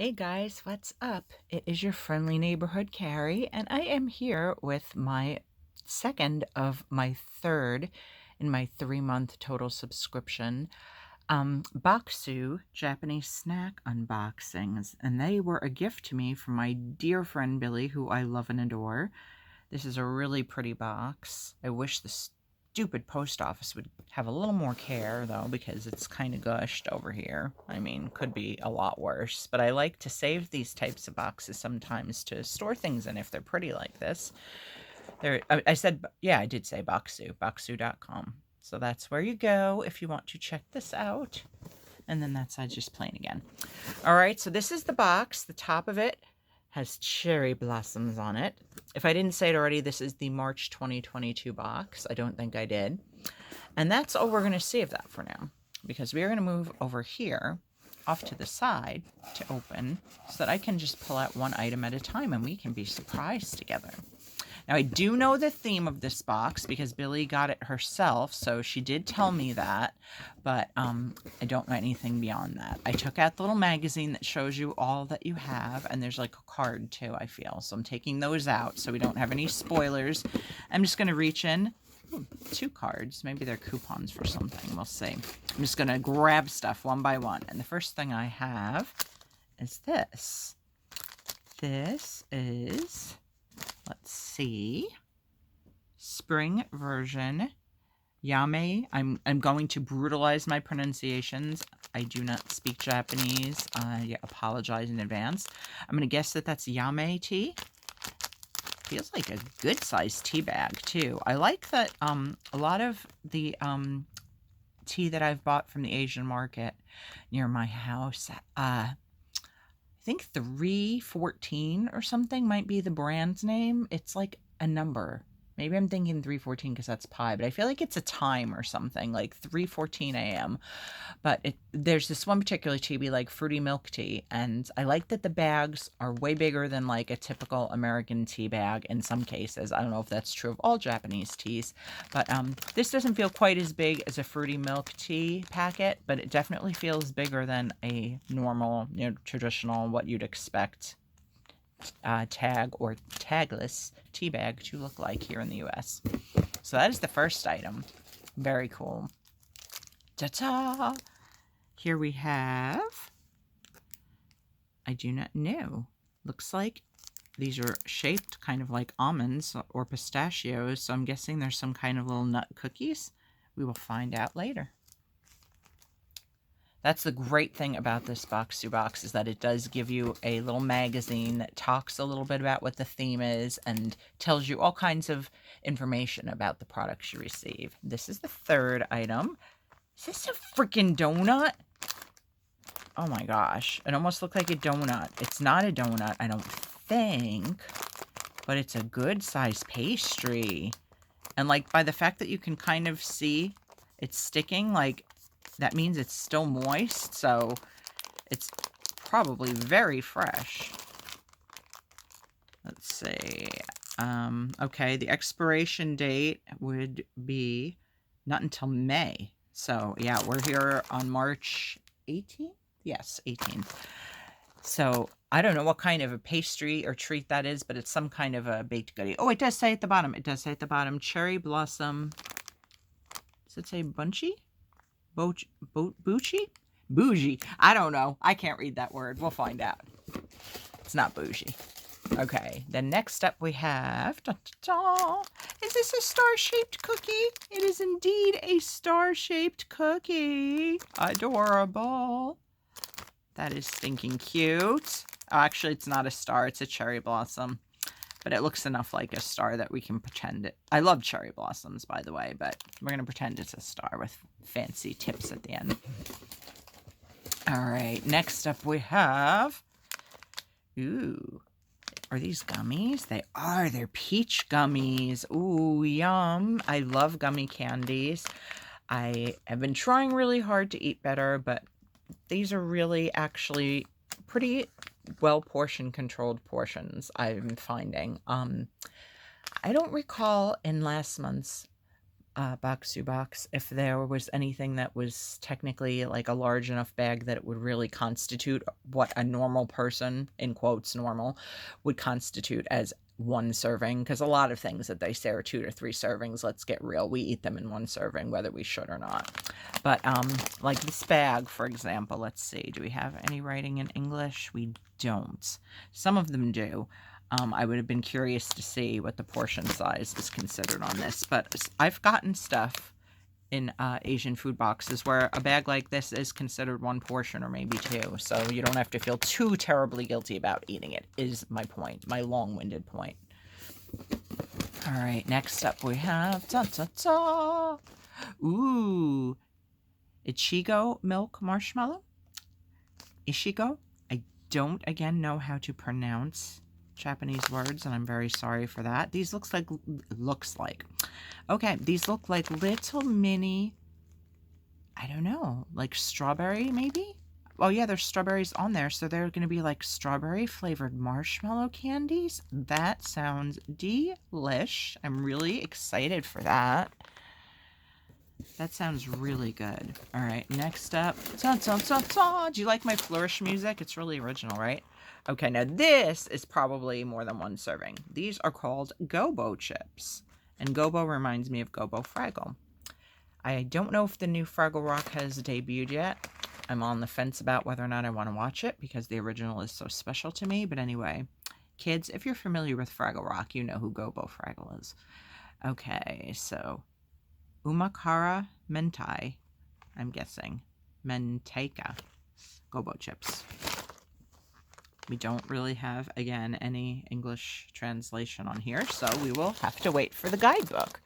Hey guys, what's up? It is your friendly neighborhood Carrie, and I am here with my second of my third in my 3-month total subscription Bokksu Japanese snack unboxings, and they were a gift to me from my dear friend Billy, who I love and adore. This is a really pretty box. I wish the stupid post office would have a little more care, though, because it's kind of gushed over here. I mean, could be a lot worse. But I like to save these types of boxes sometimes to store things in if they're pretty like this. I said, yeah, I did say Bokksu, bokksu.com. So that's where you go if you want to check this out. And then that side's just plain again. All right, so this is the box. The top of it has cherry blossoms on it. If I didn't say it already, this is the March 2022 box. I don't think I did. And that's all we're going to see of that for now, because we are going to move over here off to the side to open so that I can just pull out one item at a time and we can be surprised together. Now, I do know the theme of this box because Billy got it herself, so she did tell me that, but I don't know anything beyond that. I took out the little magazine that shows you all that you have, and there's like a card too, I feel. So I'm taking those out so we don't have any spoilers. I'm just going to reach in. Ooh, 2 cards. Maybe they're coupons for something. We'll see. I'm just going to grab stuff one by one. And the first thing I have is this. This is... let's see. Spring version. Yame. I'm going to brutalize my pronunciations. I do not speak Japanese. I apologize in advance. I'm going to guess that that's Yame tea. Feels like a good sized tea bag too. I like that a lot of the tea that I've bought from the Asian market near my house, I think 314 or something might be the brand's name. It's like a number. Maybe I'm thinking 314 because that's pi, but I feel like it's a time or something, like 3:14 a.m. But there's this one particular tea we like, fruity milk tea, and I like that the bags are way bigger than like a typical American tea bag in some cases. I don't know if that's true of all Japanese teas, but this doesn't feel quite as big as a fruity milk tea packet, but it definitely feels bigger than a normal, traditional, what you'd expect tag or tagless tea bag to look like here in the US. So that is the first item. Very cool. Ta-ta! Here we have, I do not know. Looks like these are shaped kind of like almonds or pistachios, so I'm guessing there's some kind of little nut cookies. We will find out later. That's the great thing about this Bokksu box, is that it does give you a little magazine that talks a little bit about what the theme is and tells you all kinds of information about the products you receive. This is the third item. Is this a freaking donut? Oh my gosh. It almost looked like a donut. It's not a donut, I don't think, but it's a good size pastry. And like by the fact that you can kind of see it's sticking, like that means it's still moist, so it's probably very fresh. Let's see. Okay, the expiration date would be not until May. So, yeah, we're here on March 18th? Yes, 18th. So, I don't know what kind of a pastry or treat that is, but it's some kind of a baked goodie. Oh, it does say at the bottom. It does say at the bottom, cherry blossom. Does it say bunchy? Bougie? Bougie. I don't know. I can't read that word. We'll find out. It's not bougie. Okay, then next up we have... Da, da, da. Is this a star-shaped cookie? It is indeed a star-shaped cookie. Adorable. That is stinking cute. Oh, actually, it's not a star. It's a cherry blossom. But it looks enough like a star that we can pretend it. I love cherry blossoms, by the way, but we're going to pretend it's a star with fancy tips at the end. All right, next up we have... Ooh, are these gummies? They are. They're peach gummies. Ooh, yum. I love gummy candies. I have been trying really hard to eat better, but these are really actually pretty well controlled portions I'm finding. I don't recall in last month's Bokksu box, if there was anything that was technically like a large enough bag that it would really constitute what a normal person, in quotes normal, would constitute as one serving, because a lot of things that they say are 2 to 3 servings, let's get real, we eat them in one serving whether we should or not. But like this bag, for example, let's see, do we have any writing in English? We don't. Some of them do. I would have been curious to see what the portion size is considered on this, but I've gotten stuff in Asian food boxes where a bag like this is considered 1 portion or maybe 2, so you don't have to feel too terribly guilty about eating it, is my point, my long-winded point. All right, next up we have, ooh, Ichigo milk marshmallow. Ishigo. I don't, again, know how to pronounce Japanese words, and I'm very sorry for that. These looks like okay, these look like little mini, I don't know, like strawberry maybe? Oh yeah, there's strawberries on there, so they're going to be like strawberry flavored marshmallow candies. That sounds delish. I'm really excited for that. That sounds really good. All right, next up. Do you like my flourish music? It's really original, right? Okay, now this is probably more than 1 serving. These are called Gobo Chips. And Gobo reminds me of Gobo Fraggle. I don't know if the new Fraggle Rock has debuted yet. I'm on the fence about whether or not I want to watch it because the original is so special to me. But anyway, kids, if you're familiar with Fraggle Rock, you know who Gobo Fraggle is. Okay, so Umakara Menti, I'm guessing. Menteka. Gobo Chips. We don't really have, again, any English translation on here, so we will have to wait for the guidebook.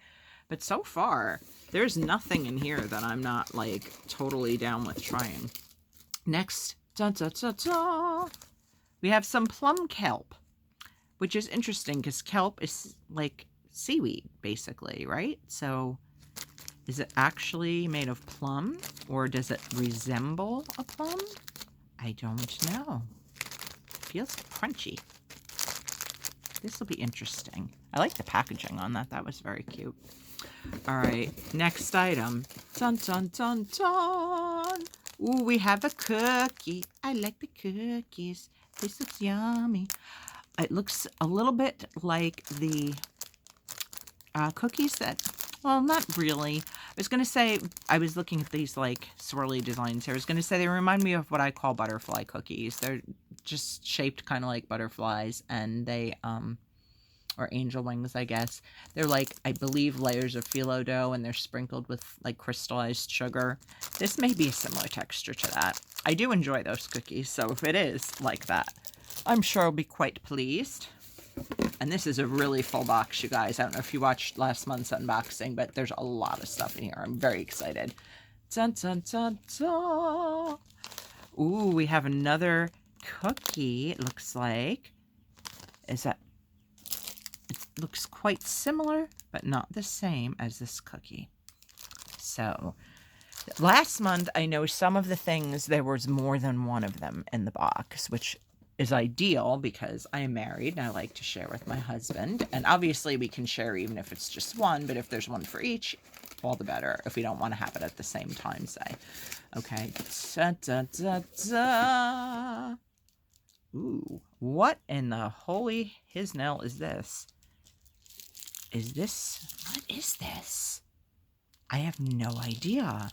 But so far, there's nothing in here that I'm not, like, totally down with trying. Next, we have some Plum Kelp, which is interesting because kelp is, like, seaweed, basically, right? So is it actually made of plum, or does it resemble a plum? I don't know. Feels crunchy. This will be interesting. I like the packaging on that. That was very cute. All right, next item. Dun, dun, dun, dun. Ooh, we have a cookie. I like the cookies. This looks yummy. It looks a little bit like the cookies that, well, not really. I was going to say, I was looking at these like swirly designs here. I was going to say they remind me of what I call butterfly cookies. They're just shaped kind of like butterflies, and they, or angel wings, I guess. They're like, I believe, layers of phyllo dough, and they're sprinkled with like crystallized sugar. This may be a similar texture to that. I do enjoy those cookies, so if it is like that, I'm sure I'll be quite pleased. And this is a really full box, you guys. I don't know if you watched last month's unboxing, but there's a lot of stuff in here. I'm very excited. Dun, dun, dun, dun. Ooh, we have another cookie, it looks like. Is that... It looks quite similar, but not the same as this cookie. So, last month, I know some of the things, there was more than one of them in the box, which is ideal because I am married and I like to share with my husband. And obviously we can share even if it's just one, but if there's one for each, all the better. If we don't want to have it at the same time, say. Okay. Da, da, da, da. Ooh, what in the holy Hisnell is this? What is this? I have no idea.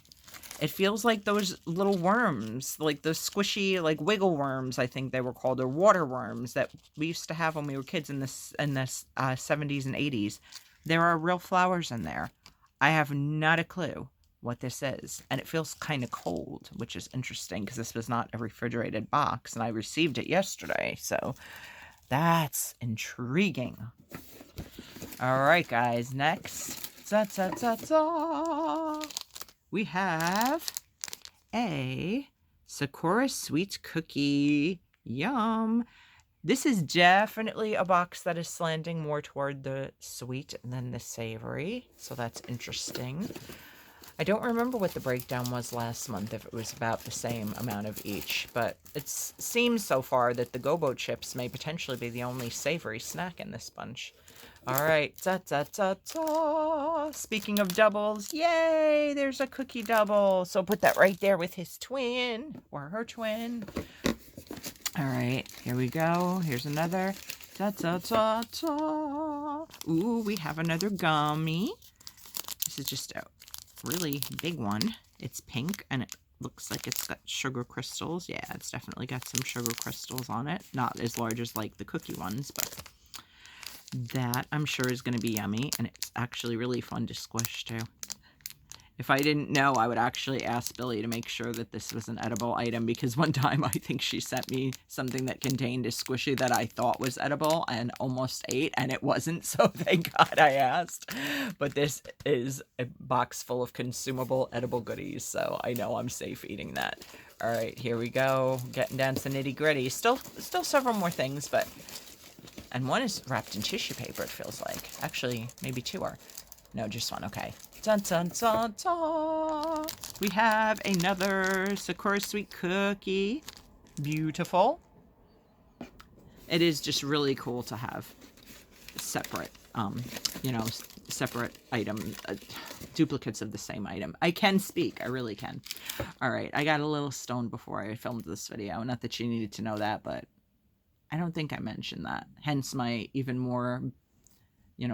It feels like those little worms, like the squishy, like wiggle worms, I think they were called, or water worms that we used to have when we were kids in the 70s and 80s. There are real flowers in there. I have not a clue what this is. And it feels kind of cold, which is interesting because this was not a refrigerated box and I received it yesterday. So that's intriguing. All right, guys, next. We have a Sakura Sweets cookie. Yum. This is definitely a box that is slanting more toward the sweet than the savory. So that's interesting. I don't remember what the breakdown was last month, if it was about the same amount of each. But it seems so far that the Gobo Chips may potentially be the only savory snack in this bunch. All right. Ta ta ta ta. Speaking of doubles, yay! There's a cookie double. So put that right there with his twin or her twin. All right. Here we go. Here's another. Ta ta ta ta. Ooh, we have another gummy. This is just a really big one. It's pink and it looks like it's got sugar crystals. Yeah, it's definitely got some sugar crystals on it. Not as large as like the cookie ones, but that I'm sure is going to be yummy, and it's actually really fun to squish too. If I didn't know, I would actually ask Billy to make sure that this was an edible item, because one time I think she sent me something that contained a squishy that I thought was edible and almost ate, and it wasn't, so thank God I asked. But this is a box full of consumable edible goodies, so I know I'm safe eating that. All right, here we go. Getting down to nitty-gritty. Still several more things, but... And one is wrapped in tissue paper, it feels like. Actually, maybe two are. No, just one. Okay. Dun, dun, dun, dun. We have another Sakura Sweet Cookie. Beautiful. It is just really cool to have separate, separate item, duplicates of the same item. I can speak. I really can. All right. I got a little stoned before I filmed this video. Not that you needed to know that, but I don't think I mentioned that. Hence my even more,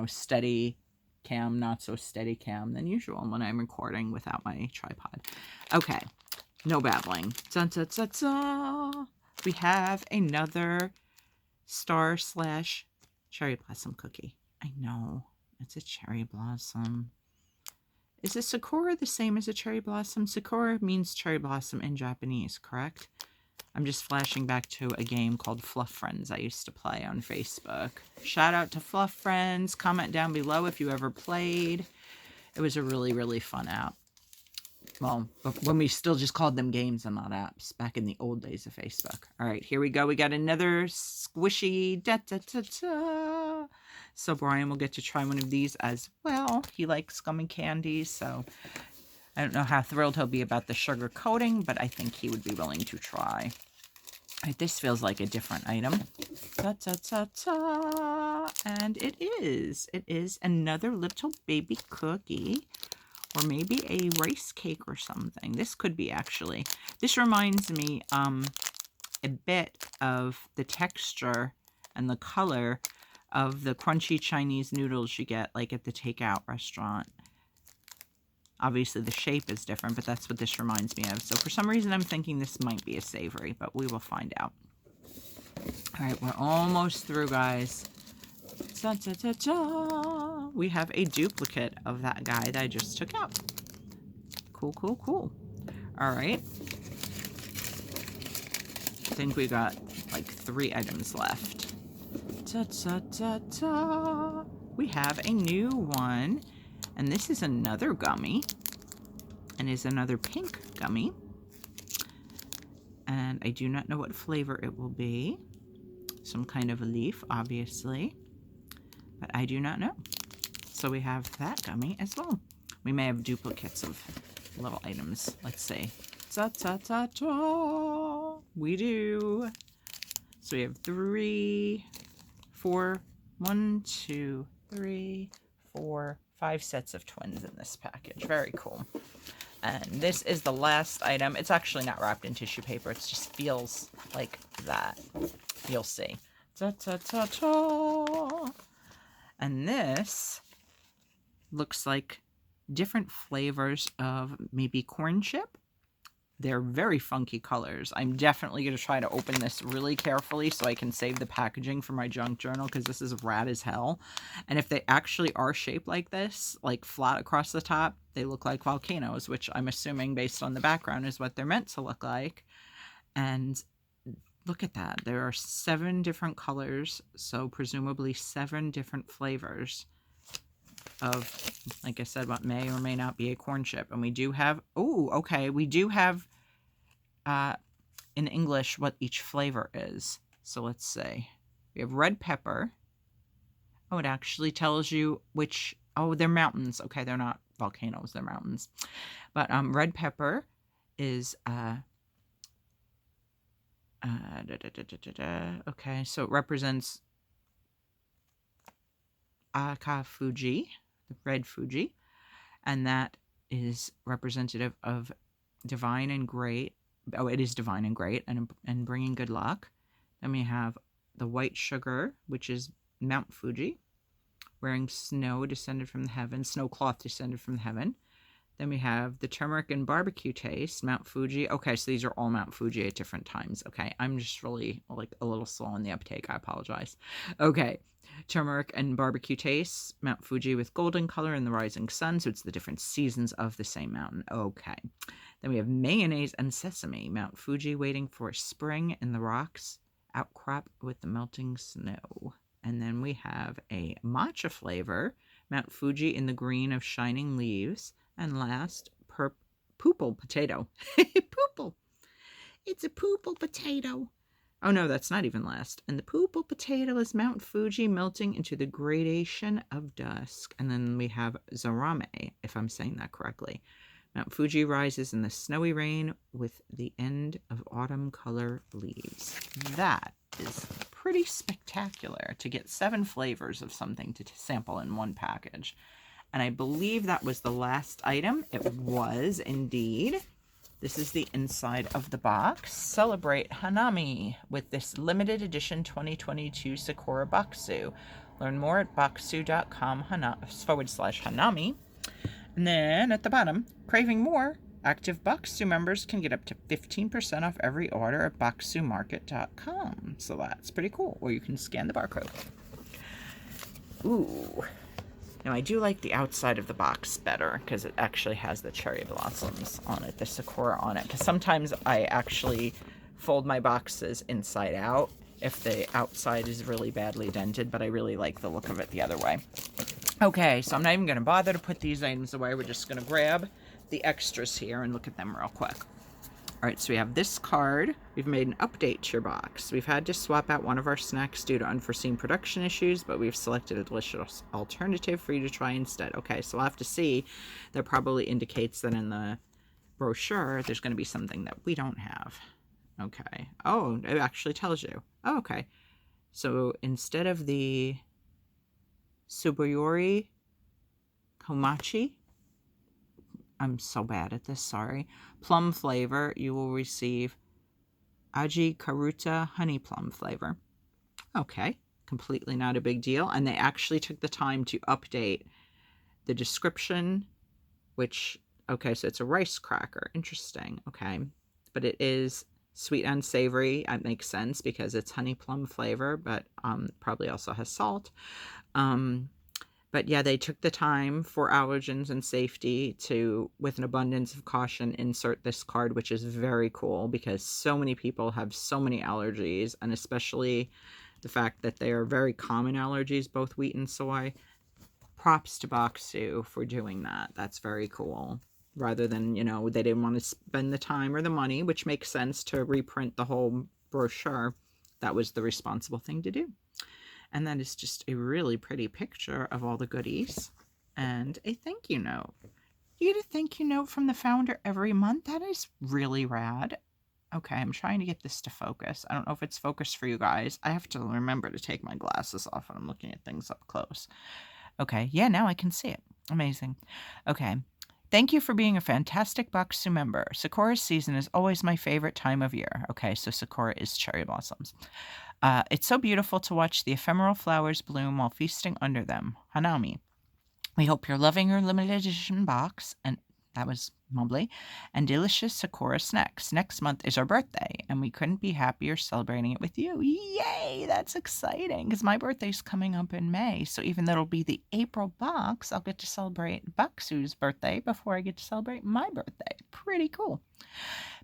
steady cam, not so steady cam than usual when I'm recording without my tripod. Okay, no babbling. Dun, dun, dun, dun. We have another star / cherry blossom cookie. I know, it's a cherry blossom. Is a Sakura the same as a cherry blossom? Sakura means cherry blossom in Japanese, correct? I'm just flashing back to a game called Fluff Friends I used to play on Facebook. Shout out to Fluff Friends. Comment down below if you ever played. It was a really, really fun app. Well, when we still just called them games and not apps, back in the old days of Facebook. All right, here we go. We got another squishy. Da, da, da, da. So Brian will get to try one of these as well. He likes gummy candies, so... I don't know how thrilled he'll be about the sugar coating, but I think he would be willing to try. Right, this feels like a different item. Ta, ta, ta, ta. And it is. It is another little baby cookie. Or maybe a rice cake or something. This could be, actually. This reminds me a bit of the texture and the color of the crunchy Chinese noodles you get like at the takeout restaurant. Obviously, the shape is different, but that's what this reminds me of. So for some reason, I'm thinking this might be a savory, but we will find out. All right, we're almost through, guys. Da, da, da, da. We have a duplicate of that guy that I just took out. Cool, cool, cool. All right. I think we got like 3 items left. Da, da, da, da. We have a new one. And this is another gummy, and is another pink gummy. And I do not know what flavor it will be. Some kind of a leaf, obviously. But I do not know. So we have that gummy as well. We may have duplicates of little items. Let's see. Ta ta ta ta. We do. So we have 3, 4, 1, 2, 3, 4, 5 sets of twins in this package. Very cool. And this is the last item. It's actually not wrapped in tissue paper. It just feels like that. You'll see. Ta ta ta ta. And this looks like different flavors of maybe corn chip. They're very funky colors. I'm definitely going to try to open this really carefully so I can save the packaging for my junk journal, because this is rad as hell. And if they actually are shaped like this, like flat across the top, they look like volcanoes, which I'm assuming based on the background is what they're meant to look like. And look at that. There are 7 different colors, so presumably 7 different flavors of, like I said, what may or may not be a corn chip. And we do have, oh, okay, we do have in English what each flavor is. So let's see. We have red pepper. Oh, it actually tells you which, oh, they're mountains. Okay, they're not volcanoes, they're mountains. But red pepper is, okay, so it represents Aka Fuji, the red Fuji, and that is representative of divine and great. Oh, it is divine and great, and bringing good luck. Then we have the white sugar, which is Mount Fuji, wearing snow descended from the heavens, snow cloth descended from the heaven. Then we have the turmeric and barbecue taste, Mount Fuji. Okay, so these are all Mount Fuji at different times. Okay, I'm just really like a little slow in the uptake. I apologize. Okay, turmeric and barbecue taste, Mount Fuji with golden color and the rising sun. So it's the different seasons of the same mountain. Okay. Then we have mayonnaise and sesame, Mount Fuji waiting for spring in the rocks, outcrop with the melting snow. And then we have a matcha flavor, Mount Fuji in the green of shining leaves. And last, poople potato. Poople. It's a poople potato. Oh no, that's not even last. And the poople potato is Mount Fuji melting into the gradation of dusk. And then we have zarame, if I'm saying that correctly. Mount Fuji rises in the snowy rain with the end of autumn color leaves. That is pretty spectacular to get 7 flavors of something to sample in one package. And I believe that was the last item. It was indeed. This is the inside of the box. Celebrate Hanami with this limited edition 2022 Sakura Bokksu. Learn more at bokksu.com/Hanami. And then at the bottom, craving more, active Bokksu members can get up to 15% off every order at bokksumarket.com. So that's pretty cool. Or you can scan the barcode. Ooh. Now, I do like the outside of the box better because it actually has the cherry blossoms on it, the Sakura on it. Because sometimes I actually fold my boxes inside out if the outside is really badly dented, but I really like the look of it the other way. Okay, so I'm not even going to bother to put these items away. We're just going to grab the extras here and look at them real quick. All right, so we have this card. We've made an update to your box. We've had to swap out one of our snacks due to unforeseen production issues, but we've selected a delicious alternative for you to try instead. Okay, so we'll have to see. That probably indicates that in the brochure, there's going to be something that we don't have. Okay. Oh, it actually tells you. Oh, okay. So instead of the Tsubuyori Komachi, I'm so bad at this, sorry, plum flavor, you will receive Aji Karuta honey plum flavor. Okay, completely not a big deal. And they actually took the time to update the description, which, okay, so it's a rice cracker. Interesting, okay. But it is sweet and savory. That makes sense because it's honey plum flavor, but probably also has salt. But yeah, they took the time for allergens and safety to, with an abundance of caution, insert this card, which is very cool because so many people have so many allergies, and especially the fact that they are very common allergies, both wheat and soy. Props to Bokksu for doing that. That's very cool. Rather than, you know, they didn't want to spend the time or the money, which makes sense, to reprint the whole brochure. That was the responsible thing to do. And that is just a really pretty picture of all the goodies and a thank you note. You get a thank you note from the founder every month. That is really rad. Okay, I'm trying to get this to focus. I don't know if it's focused for you guys. I have to remember to take my glasses off when I'm looking at things up close. Okay, yeah, now I can see it. Amazing. Okay. Thank you for being a fantastic Bokksu member. Sakura season is always my favorite time of year. Okay, so Sakura is cherry blossoms. It's so beautiful to watch the ephemeral flowers bloom while feasting under them. Hanami. We hope you're loving your limited edition box, and that was mumbly, and delicious Sakura snacks. Next month is our birthday, and we couldn't be happier celebrating it with you. Yay! That's exciting, because my birthday's coming up in May, so even though it'll be the April box, I'll get to celebrate Bokksu's birthday before I get to celebrate my birthday. Pretty cool.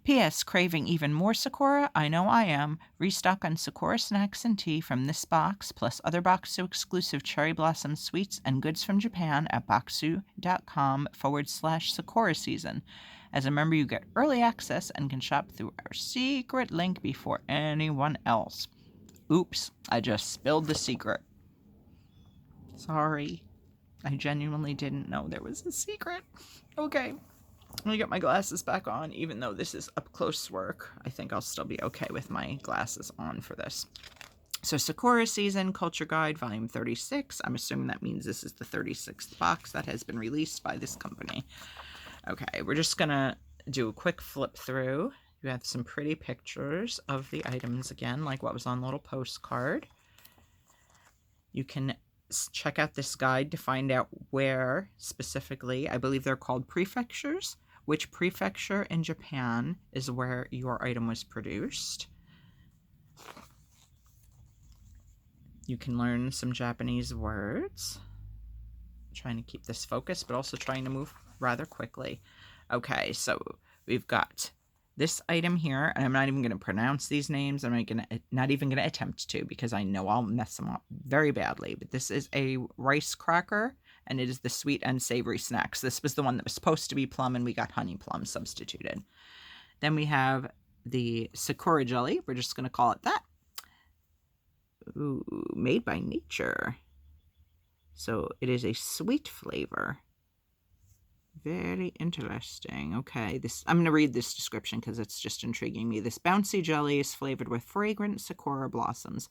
P.S. Craving even more Sakura? I know I am. Restock on Sakura snacks and tea from this box, plus other Bokksu exclusive cherry blossom sweets and goods from Japan at bokksu.com/Sakura season. As a member, you get early access and can shop through our secret link before anyone else. Oops, I just spilled the secret. Sorry. I genuinely didn't know there was a secret. Okay. I'm going to get my glasses back on, even though this is up close work. I think I'll still be okay with my glasses on for this. So Sakura Season Culture Guide, Volume 36. I'm assuming that means this is the 36th box that has been released by this company. Okay, we're just going to do a quick flip through. You have some pretty pictures of the items again, like what was on the little postcard. You can check out this guide to find out where specifically, I believe they're called prefectures, which prefecture in Japan is where your item was produced. You can learn some Japanese words. I'm trying to keep this focused, but also trying to move rather quickly. Okay, so we've got this item here, and I'm not even going to pronounce these names. I'm not even going to attempt to, because I know I'll mess them up very badly. But this is a rice cracker, and it is the sweet and savory snacks. This was the one that was supposed to be plum, and we got honey plum substituted. Then we have the Sakura jelly. We're just going to call it that. Ooh, made by nature. So it is a sweet flavor. Very interesting. Okay, I'm going to read this description because it's just intriguing me. This bouncy jelly is flavored with fragrant sakura blossoms.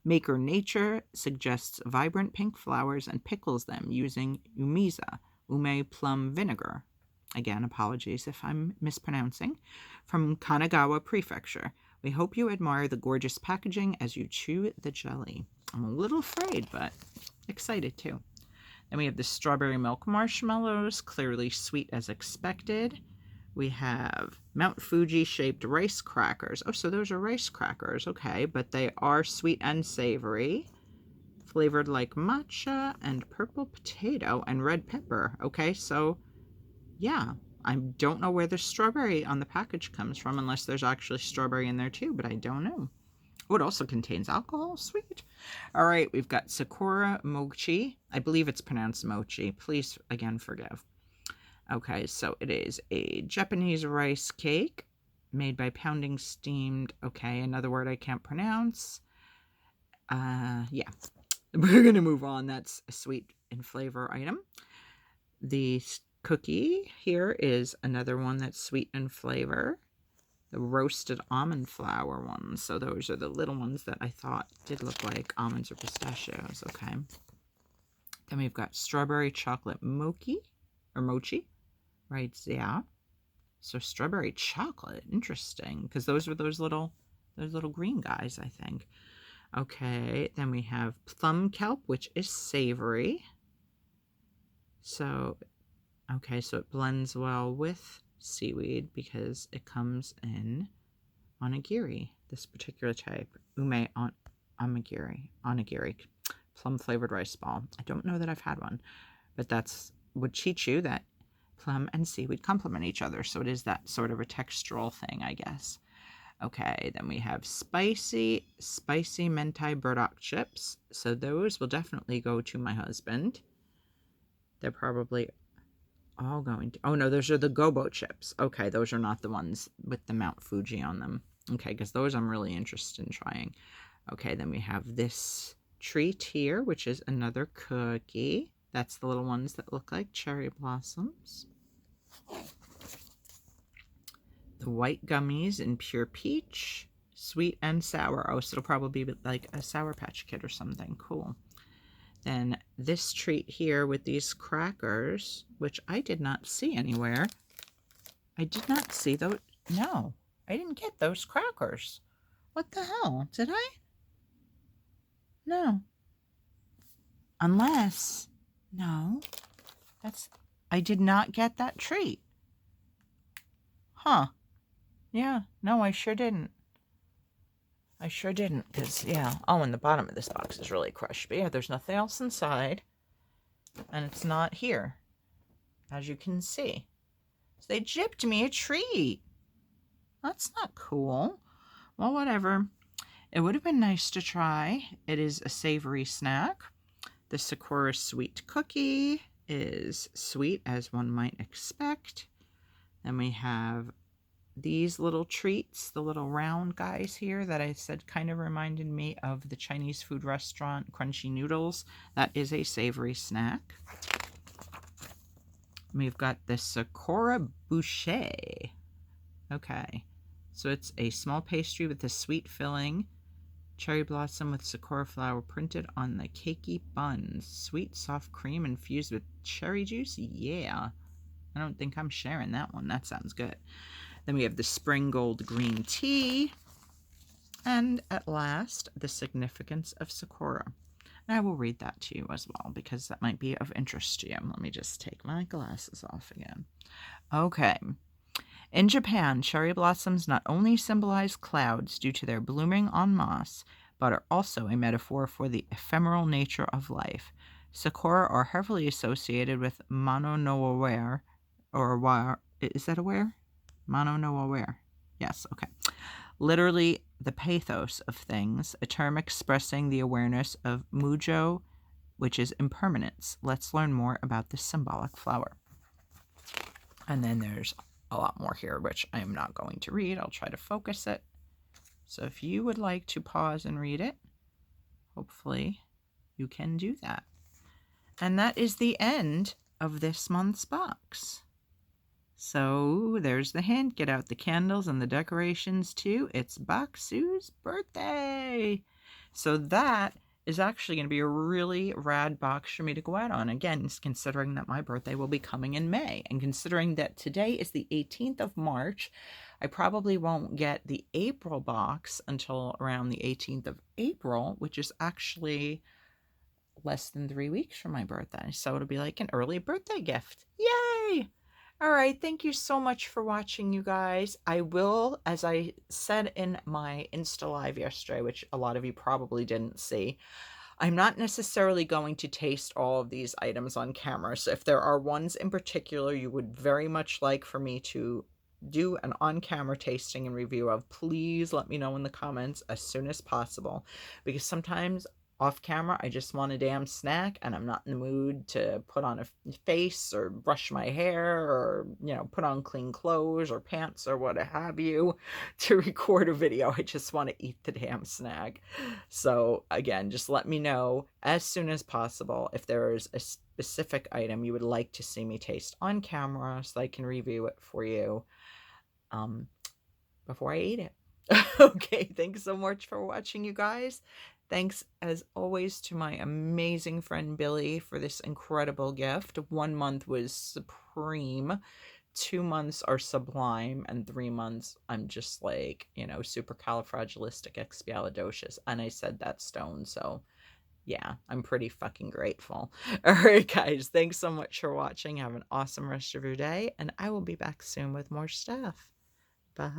Maker Nature suggests vibrant pink flowers and pickles them using ume plum vinegar. Again, apologies if I'm mispronouncing. From Kanagawa Prefecture. We hope you admire the gorgeous packaging as you chew the jelly. I'm a little afraid, but excited too. Then we have the strawberry milk marshmallows, clearly sweet as expected. We have Mount Fuji shaped rice crackers. Oh, so those are rice crackers. Okay, but they are sweet and savory. Flavored like matcha and purple potato and red pepper. Okay, so yeah. I don't know where the strawberry on the package comes from, unless there's actually strawberry in there too, but I don't know. Oh, it also contains alcohol. Sweet. All right, we've got Sakura Mochi. I believe it's pronounced mochi. Please, again, forgive. Okay, so it is a Japanese rice cake made by pounding steamed. Okay, another word I can't pronounce. Yeah, we're going to move on. That's a sweet in flavor item. The cookie here is another one that's sweet in flavor. The roasted almond flour ones. So those are the little ones that I thought did look like almonds or pistachios. Okay. Then we've got strawberry chocolate mochi. Right, yeah. So strawberry chocolate, interesting. Because those were those little green guys, I think. Okay, then we have plum kelp, which is savory. So okay, so it blends well with seaweed because it comes in onigiri, this particular type. Onigiri, plum flavored rice ball. I don't know that I've had one, but that's would teach you that plum and seaweed complement each other. So it is that sort of a textural thing, I guess. Okay, then we have spicy Menti Burdock chips. So those will definitely go to my husband. They're probably all going to... Oh, no, those are the Gobo Chips. Okay, those are not the ones with the Mount Fuji on them. Okay, because those I'm really interested in trying. Okay, then we have this treat here, which is another cookie. That's the little ones that look like cherry blossoms. The white gummies in pure peach, sweet and sour. Oh, so it'll probably be like a Sour Patch Kid or something. Cool. Then this treat here with these crackers, which I did not see anywhere. I did not see those. No, I didn't get those crackers. What the hell? Did I? No. Unless, no, I did not get that treat. Huh. Yeah, no, I sure didn't. Because, yeah. Oh, and the bottom of this box is really crushed. But yeah, there's nothing else inside. And it's not here, as you can see. So they gypped me a treat. That's not cool. Well, whatever. It would have been nice to try. It is a savory snack. The Sakura Sweet Cookie is sweet, as one might expect. Then we have these little treats, the little round guys here that I said kind of reminded me of the Chinese food restaurant Crunchy Noodles. That is a savory snack. We've got the Sakura Boucher. Okay, so it's a small pastry with a sweet filling Cherry blossom with sakura flower printed on the cakey buns. Sweet, soft cream infused with cherry juice. Yeah. I don't think I'm sharing that one. That sounds good. Then we have the spring gold green tea. And at last, the significance of Sakura. And I will read that to you as well because that might be of interest to you. Let me just take my glasses off again. Okay. In Japan, cherry blossoms not only symbolize clouds due to their blooming en masse, but are also a metaphor for the ephemeral nature of life. Sakura are heavily associated with Mano no Aware, or aware. Is that aware? Mano no Aware. Yes, okay. Literally, the pathos of things, a term expressing the awareness of mujo, which is impermanence. Let's learn more about this symbolic flower. And then there's a lot more here, which I am not going to read. I'll try to focus it. So if you would like to pause and read it, hopefully you can do that. And that is the end of this month's box. So there's the hint. Get out the candles and the decorations too. It's Bokksu's birthday. So that is actually going to be a really rad box for me to go out on. Again, considering that my birthday will be coming in May. And considering that today is the 18th of March, I probably won't get the April box until around the 18th of April, which is actually less than 3 weeks from my birthday. So it'll be like an early birthday gift. Yay! All right, thank you so much for watching, you guys. I will, as I said in my Insta Live yesterday, which a lot of you probably didn't see, I'm not necessarily going to taste all of these items on camera. So if there are ones in particular you would very much like for me to do an on-camera tasting and review of, please let me know in the comments as soon as possible. Because sometimes off camera, I just want a damn snack and I'm not in the mood to put on a face or brush my hair or, you know, put on clean clothes or pants or what have you to record a video. I just want to eat the damn snack. So again, just let me know as soon as possible if there is a specific item you would like to see me taste on camera so I can review it for you before I eat it. Okay, thanks so much for watching, you guys. Thanks, as always, to my amazing friend Billy for this incredible gift. 1 month was supreme. 2 months are sublime. And 3 months, I'm just like, you know, supercalifragilisticexpialidocious. And I said that stone, so yeah, I'm pretty fucking grateful. All right, guys, thanks so much for watching. Have an awesome rest of your day. And I will be back soon with more stuff. Bye.